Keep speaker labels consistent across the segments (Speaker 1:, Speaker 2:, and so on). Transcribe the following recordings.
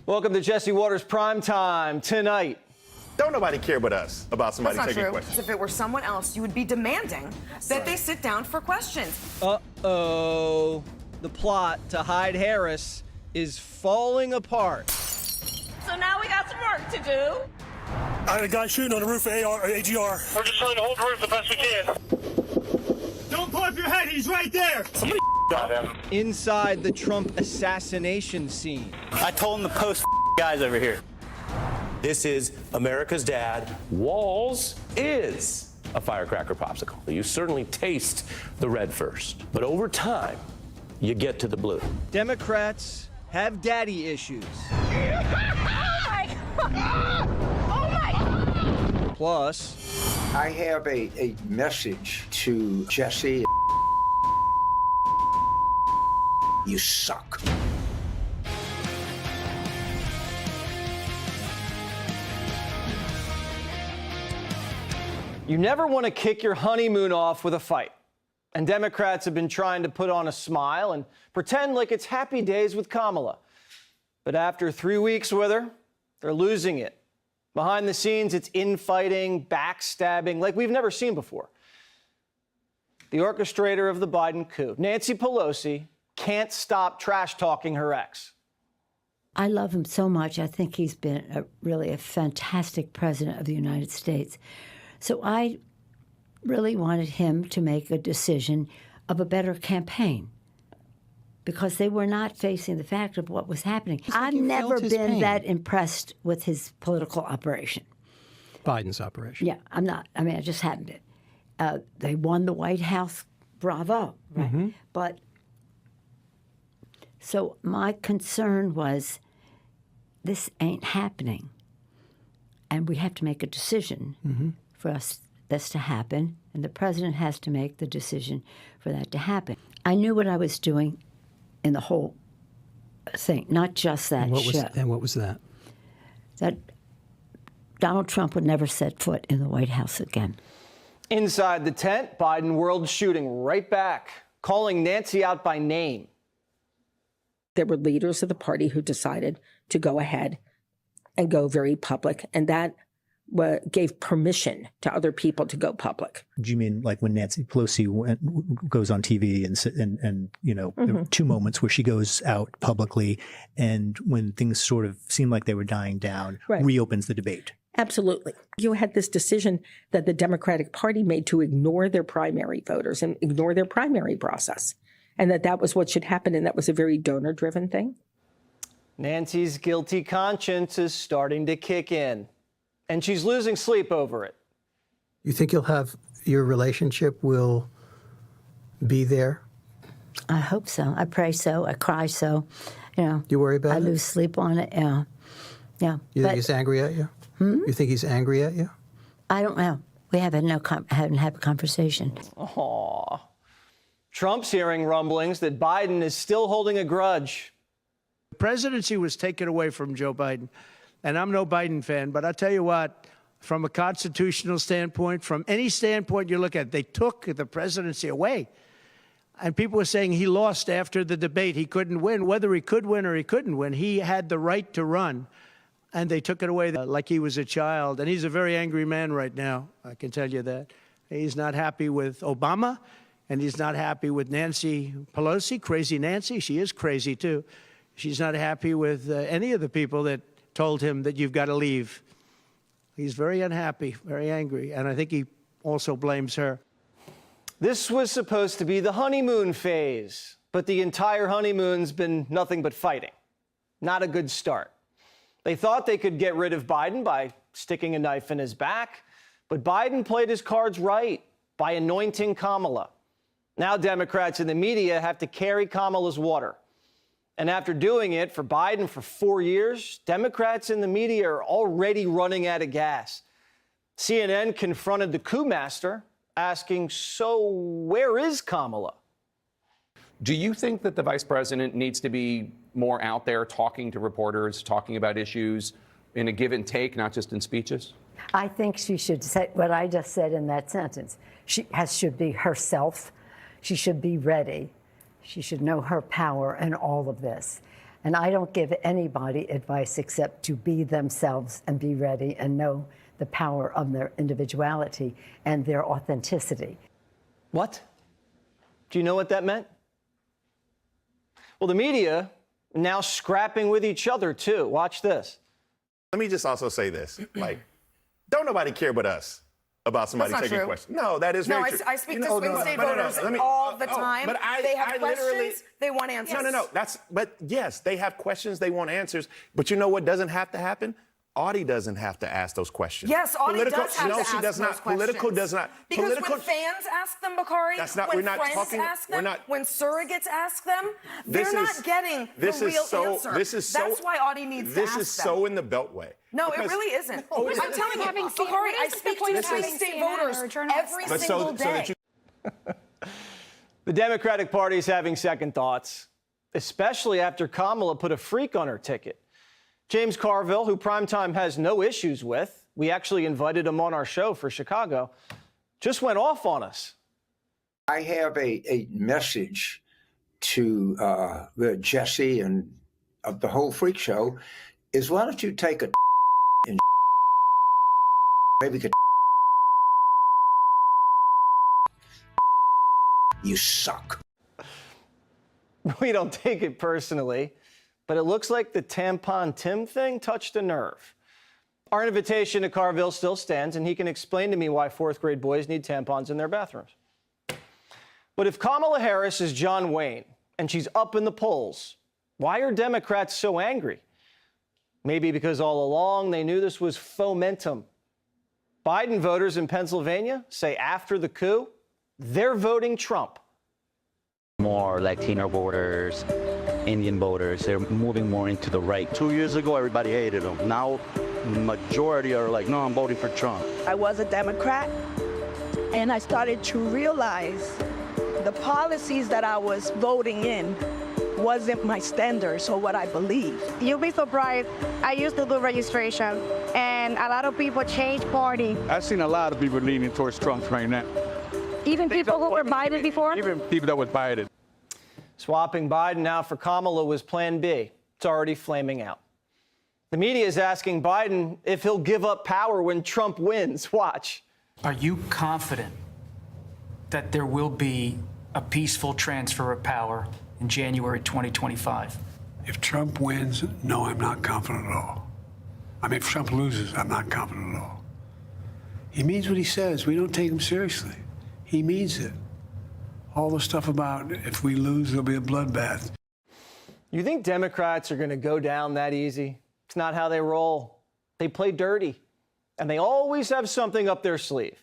Speaker 1: Welcome to Jesse Watters Prime Time. Tonight,
Speaker 2: don't nobody care but us about somebody
Speaker 3: That's not
Speaker 2: taking
Speaker 3: true.
Speaker 2: questions.
Speaker 3: If it were someone else, you would be demanding that they sit down for questions.
Speaker 1: uh-oh, the plot to hide Harris is falling apart.
Speaker 4: So now we got some work to do.
Speaker 5: I had a guy shooting on the roof of AGR.
Speaker 6: We're just trying to hold the roof the best we can.
Speaker 5: Don't pull up your head, he's right there.
Speaker 6: Somebody got him.
Speaker 1: Inside the Trump assassination scene.
Speaker 7: I told him to post guys over here.
Speaker 8: This is America's dad. Walls is a firecracker popsicle. You certainly taste the red first, but over time, you get to the blue.
Speaker 1: Democrats have daddy issues. Plus,
Speaker 9: I have a message to Jesse. You suck.
Speaker 1: you never want to kick your honeymoon off with a fight. And Democrats have been trying to put on a smile and pretend like it's happy days with Kamala. But after 3 weeks with her, they're losing it. Behind the scenes, it's infighting, backstabbing, like we've never seen before. The orchestrator of the Biden coup, Nancy Pelosi, can't stop trash-talking her ex.
Speaker 10: I love him so much. I think he's been really a fantastic president of the United States. So I really wanted him to make a decision of a better campaign because they were not facing the fact of what was happening. I've never been that impressed with his political operation.
Speaker 11: Biden's operation.
Speaker 10: Yeah, I'm not. I mean, I just haven't been. They won the White House. Bravo. Right? Mm-hmm. But so my concern was this ain't happening. And we have to make a decision for this to happen. And the president has to make the decision for that to happen. I knew what I was doing in the whole thing, not just that show.
Speaker 11: And what was that?
Speaker 10: That Donald Trump would never set foot in the White House again.
Speaker 1: Inside the tent, Biden world shooting right back, calling Nancy out by name.
Speaker 12: There were leaders of the party who decided to go ahead and go very public, and that gave permission to other people to go public.
Speaker 13: Do you mean like when Nancy Pelosi goes on TV and you know, there were two moments where she goes out publicly and when things sort of seemed like they were dying down, reopens the debate?
Speaker 12: Absolutely. You had this decision that the Democratic Party made to ignore their primary voters and ignore their primary process, and that was what should happen, and that was a very donor-driven thing.
Speaker 1: Nancy's guilty conscience is starting to kick in, and she's losing sleep over it.
Speaker 11: You think your relationship will be there?
Speaker 10: I hope so. I pray so. I cry so. You know.
Speaker 11: You worry about it?
Speaker 10: I lose sleep on it. Yeah. Yeah.
Speaker 11: You think he's angry at you? You think he's angry at you?
Speaker 10: I don't know. We haven't had a conversation.
Speaker 1: Aww. Trump's hearing rumblings that Biden is still holding a grudge.
Speaker 14: The presidency was taken away from Joe Biden. And I'm no Biden fan, but I'll tell you what, from a constitutional standpoint, from any standpoint you look at, they took the presidency away. And people were saying he lost after the debate. He couldn't win. Whether he could win or he couldn't win, he had the right to run. And they took it away like he was a child. And he's a very angry man right now, I can tell you that. He's not happy with Obama, and he's not happy with Nancy Pelosi, crazy Nancy. She is crazy, too. She's not happy with any of the people that told him that you've got to leave. He's very unhappy, very angry, and I think he also blames her.
Speaker 1: This was supposed to be the honeymoon phase, but the entire honeymoon's been nothing but fighting. Not a good start. They thought they could get rid of Biden by sticking a knife in his back, but Biden played his cards right by anointing Kamala. Now Democrats in the media have to carry Kamala's water. And after doing it for Biden for 4 years, Democrats in the media are already running out of gas. CNN confronted the coup master, asking, so where is Kamala?
Speaker 15: Do you think that the vice president needs to be more out there talking to reporters, talking about issues in a give and take, not just in speeches?
Speaker 10: I think she should say what I just said in that sentence. She should be herself. She should be ready. She should know her power in all of this. And I don't give anybody advice except to be themselves and be ready and know the power of their individuality and their authenticity.
Speaker 1: What? Do you know what that meant? Well, the media now scrapping with each other, too. Watch this.
Speaker 2: Let me just also say this. Like, don't nobody care but us about somebody
Speaker 3: That's not
Speaker 2: taking
Speaker 3: true.
Speaker 2: questions. No, that is very true.
Speaker 3: I speak to swing state voters all the time.
Speaker 2: But
Speaker 3: they have
Speaker 2: literally,
Speaker 3: questions, they want answers.
Speaker 2: No. But yes, they have questions, they want answers. But you know what doesn't have to happen? Audie doesn't have to ask those questions.
Speaker 3: Yes, Audie does have to
Speaker 2: no,
Speaker 3: ask
Speaker 2: she does
Speaker 3: those
Speaker 2: not.
Speaker 3: questions.
Speaker 2: Political does not.
Speaker 3: Because
Speaker 2: political,
Speaker 3: when fans ask them, Bakari,
Speaker 2: That's not-
Speaker 3: when
Speaker 2: we're not
Speaker 3: friends
Speaker 2: talking-
Speaker 3: ask
Speaker 2: we're
Speaker 3: them,
Speaker 2: not-
Speaker 3: when surrogates ask them,
Speaker 2: This
Speaker 3: they're
Speaker 2: is-
Speaker 3: not getting
Speaker 2: this
Speaker 3: the
Speaker 2: is
Speaker 3: real
Speaker 2: so,
Speaker 3: answer.
Speaker 2: This is so,
Speaker 3: That's why Audie needs to ask them.
Speaker 2: This is so in the Beltway.
Speaker 3: No,
Speaker 2: Because-
Speaker 3: it really isn't.
Speaker 2: Oh, it
Speaker 3: I'm
Speaker 2: is.
Speaker 3: telling you, Bakari, I speak to swing state voters every
Speaker 2: But
Speaker 3: single day.
Speaker 1: The Democratic Party is having second thoughts, especially after Kamala put a freak on her ticket. James Carville, who Primetime has no issues with, we actually invited him on our show for Chicago, just went off on us.
Speaker 9: I have a message to Jesse and of the whole freak show is why don't you take a and maybe you suck.
Speaker 1: We don't take it personally, but it looks like the tampon Tim thing touched a nerve. Our invitation to Carville still stands, and he can explain to me why fourth grade boys need tampons in their bathrooms. But if Kamala Harris is John Wayne and she's up in the polls, why are Democrats so angry? Maybe because all along they knew this was fomentum. Biden voters in Pennsylvania say after the coup, they're voting Trump.
Speaker 7: More Latino voters, Indian voters, they're moving more into the right.
Speaker 16: 2 years ago, everybody hated him. Now, majority are like, no, I'm voting for Trump.
Speaker 4: I was a Democrat, and I started to realize the policies that I was voting in wasn't my standards or what I believe.
Speaker 17: You'll be surprised. I used to do registration, and a lot of people changed party.
Speaker 16: I've seen a lot of people leaning towards Trump right now.
Speaker 17: Even people who were Biden before?
Speaker 16: Even people that were Biden.
Speaker 1: Swapping Biden out for Kamala was Plan B. It's already flaming out. The media is asking Biden if he'll give up power when Trump wins. Watch.
Speaker 18: Are you confident that there will be a peaceful transfer of power in January 2025?
Speaker 19: If Trump wins, no, I'm not confident at all. I mean, if Trump loses, I'm not confident at all. He means what he says. We don't take him seriously. He means it. All the stuff about if we lose, there'll be a bloodbath.
Speaker 1: You think Democrats are going to go down that easy? It's not how they roll. They play dirty, and they always have something up their sleeve.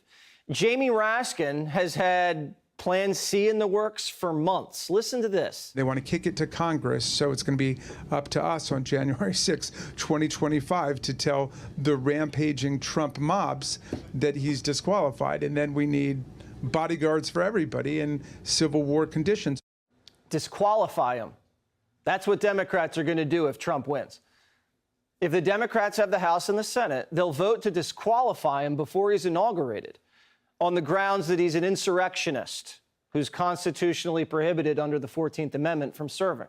Speaker 1: Jamie Raskin has had Plan C in the works for months. Listen to this.
Speaker 20: They want to kick it to Congress, so it's going to be up to us on January 6, 2025, to tell the rampaging Trump mobs that he's disqualified, and then we need bodyguards for everybody in Civil War conditions.
Speaker 1: Disqualify him. That's what Democrats are going to do if Trump wins. If the Democrats have the House and the Senate, they'll vote to disqualify him before he's inaugurated on the grounds that he's an insurrectionist who's constitutionally prohibited under the 14th Amendment from serving,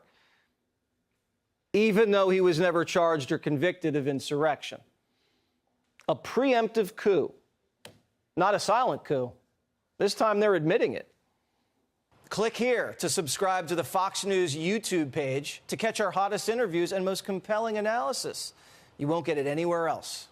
Speaker 1: even though he was never charged or convicted of insurrection. A preemptive coup, not a silent coup. This time they're admitting it. Click here to subscribe to the Fox News YouTube page to catch our hottest interviews and most compelling analysis. You won't get it anywhere else.